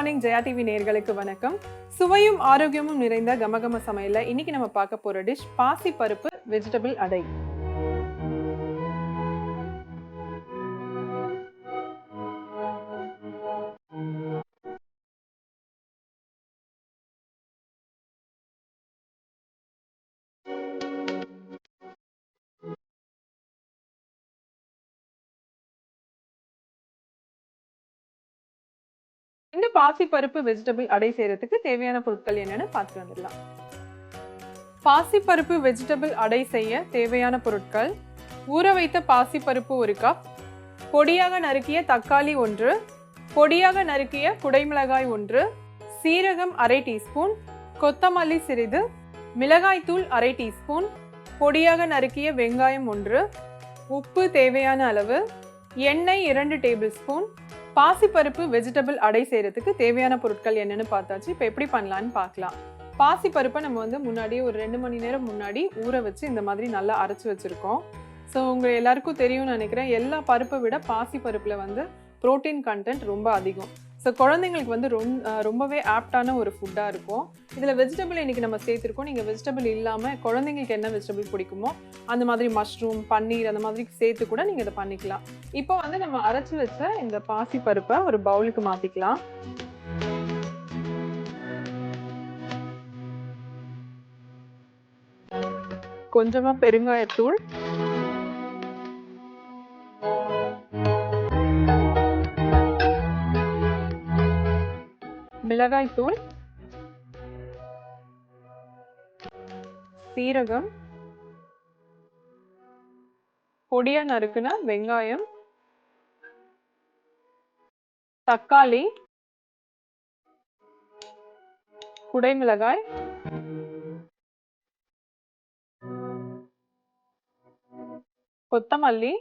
Morning Jaya TV நேயர்களுக்கு வணக்கம். சுவையும் ஆரோக்கியமும் நிறைந்த கமகம சமையல்ல இன்னைக்கு நம்ம பார்க்க போற டிஷ் பாசி பருப்பு வெஜிடபிள் அடை. இந்த பாசி பருப்பு வெஜிடபிள் அடை செய்யறதுக்கு தேவையான பொருட்கள் என்னன்னு பார்த்துட்டு வந்துடலாம். பாசி பருப்பு வெஜிடபிள் அடை செய்ய தேவையான பொருட்கள்: ஊற வைத்த பாசி பருப்பு 1 கப், பொடியாக நறுக்கிய தக்காளி 1, பொடியாக நறுக்கிய குடைமிளகாய் 1, சீரகம் அரை டீஸ்பூன், கொத்தமல்லி சிறிது, மிளகாய்த்தூள் அரை டீஸ்பூன், பொடியாக நறுக்கிய வெங்காயம் 1, உப்பு தேவையான அளவு, எண்ணெய் 2 டேபிள் ஸ்பூன். பாசிப்பருப்பு வெஜிடபிள் அடை செய்யறதுக்கு தேவையான பொருட்கள் என்னன்னு பார்த்தாச்சு. இப்போ எப்படி பண்ணலான்னு பார்க்கலாம். பாசிப்பருப்பை நம்ம முன்னாடியே ஒரு 2 மணி நேரம் முன்னாடி ஊற வச்சு இந்த மாதிரி நல்லா அரைச்சி வச்சிருக்கோம். ஸோ உங்கள் எல்லாருக்கும் தெரியும்னு நினைக்கிறேன், எல்லா பருப்பை விட பாசிப்பருப்பில் ப்ரோட்டீன் கண்டென்ட் ரொம்ப அதிகம். ஸோ குழந்தைங்களுக்கு ரொம்பவே ஆப்டான ஒரு ஃபுட்டாக இருக்கும். இதில் வெஜிடபிள் இன்றைக்கி நம்ம சேர்த்துருக்கோம். நீங்கள் வெஜிடபிள் இல்லாமல் குழந்தைங்களுக்கு என்ன வெஜிடபிள் பிடிக்குமோ அந்த மாதிரி மஷ்ரூம், பன்னீர் அந்த மாதிரி சேர்த்து கூட நீங்கள் இதை பண்ணிக்கலாம். இப்போ நம்ம அரைச்சி வச்ச இந்த பாசி பருப்பை ஒரு பவுலுக்கு மாற்றிக்கலாம். கொஞ்சமாக பெருங்காயத்தூள், மிளகாய்த்தூள், சீரகம், பொடியா நறுக்குன வெங்காயம், தக்காளி, குடைமிளகாய், கொத்தமல்லி,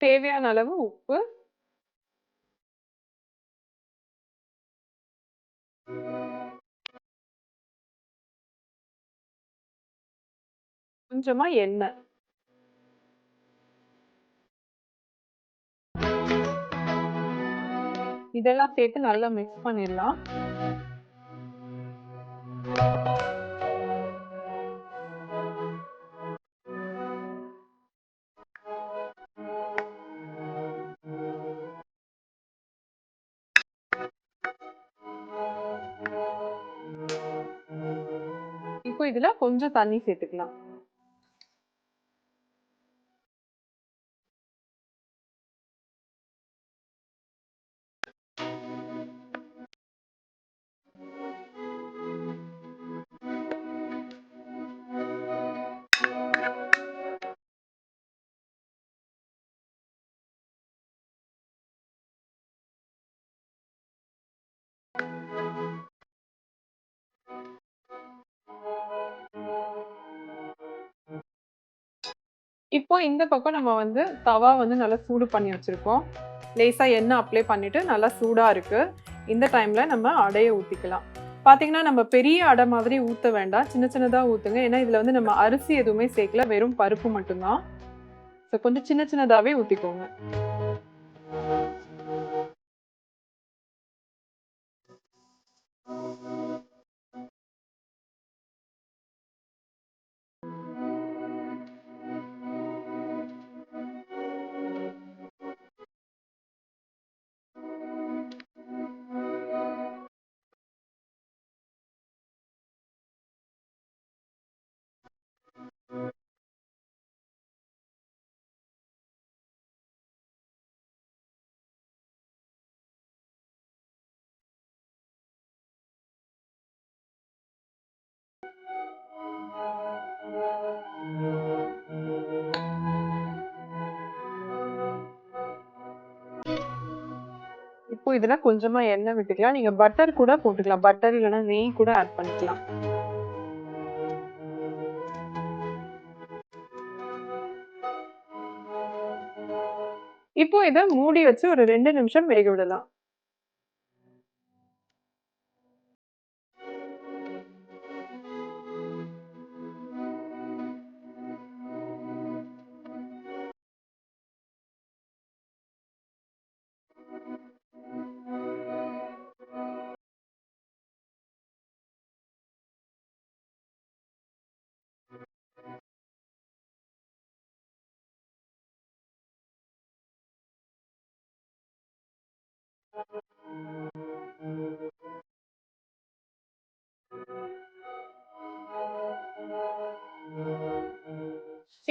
தேவையான அளவு உப்பு, கொஞ்சமா எண்ணெய். இதெல்லாம் சேர்த்து நல்லா மிக்ஸ் பண்ணிடலாம். இப்போ இதுல கொஞ்சம் தண்ணி சேர்த்துக்கலாம். இப்போ இந்த பக்கம் நம்ம தவா நல்லா சூடு பண்ணி வச்சிருக்கோம். லேசா எண்ணெய் அப்ளை பண்ணிட்டு நல்லா சூடா இருக்கு. இந்த டைம்ல நம்ம அடையை ஊத்திக்கலாம். பாத்தீங்கன்னா நம்ம பெரிய அடை மாதிரி ஊத்த வேண்டாம், சின்ன சின்னதா ஊத்துங்க. ஏன்னா இதுல நம்ம அரிசி எதுவுமே சேர்க்கல, வெறும் பருப்பு மட்டும்தான். ஸோ கொஞ்சம் சின்ன சின்னதாவே ஊத்திக்கோங்க. இப்போ இதுல கொஞ்சமா எண்ணெய் விட்டுக்கலாம். நீங்க பட்டர் கூட போட்டுக்கலாம். பட்டர் இல்லைன்னா நெய் கூட ஆட் பண்ணிக்கலாம். இப்போ இதை மூடி வச்சு ஒரு 2 நிமிஷம் வேக விடலாம்.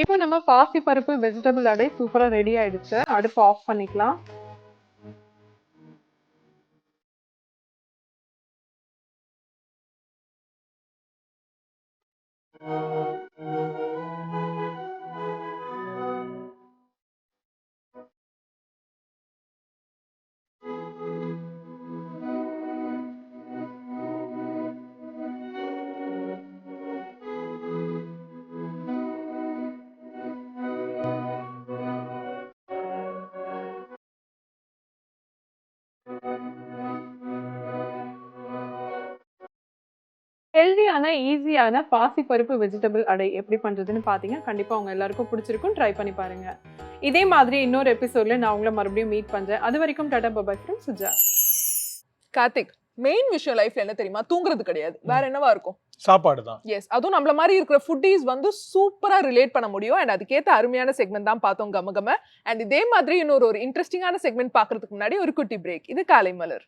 இப்போ நம்ம பாசி பருப்பு வெஜிடபிள் அடை சூப்பரா ரெடி ஆயிடுச்சு. அடுப்பு ஆஃப் பண்ணிக்கலாம். ஹெல்தியான ஈஸியான பாசி பருப்பு வெஜிடபிள் அடை எப்படி பண்றதுன்னு பாத்தீங்க. கண்டிப்பா உங்க எல்லாருக்கும் பிடிச்சிருக்கும். ட்ரை பண்ணி பாருங்க. இதே மாதிரி இன்னொரு எபிசோட்ல நான் உங்களை மறுபடியும் மீட் பண்றேன். அது வரைக்கும் tata bye from Suja. Karthik, main விஷயம் லைஃப்ல என்ன தெரியுமா? தூங்குறது கிடையாது. வேற என்னவா இருக்கும்? சாப்பாடு தான். எஸ், அதுவும் நம்மள மாதிரி இருக்கிற ஃபுட்டீஸ் வந்து சூப்பரா ரிலேட் பண்ண முடியும். அண்ட் அதுக்கேற்ற அருமையான செக்மெண்ட் தான் பார்த்தோம் கமகம. அண்ட் இதே மாதிரி இன்னொரு இன்ட்ரெஸ்டிங்கான செக்மெண்ட் பார்க்கறதுக்கு முன்னாடி ஒரு குட்டி பிரேக். இது காலை மலர்.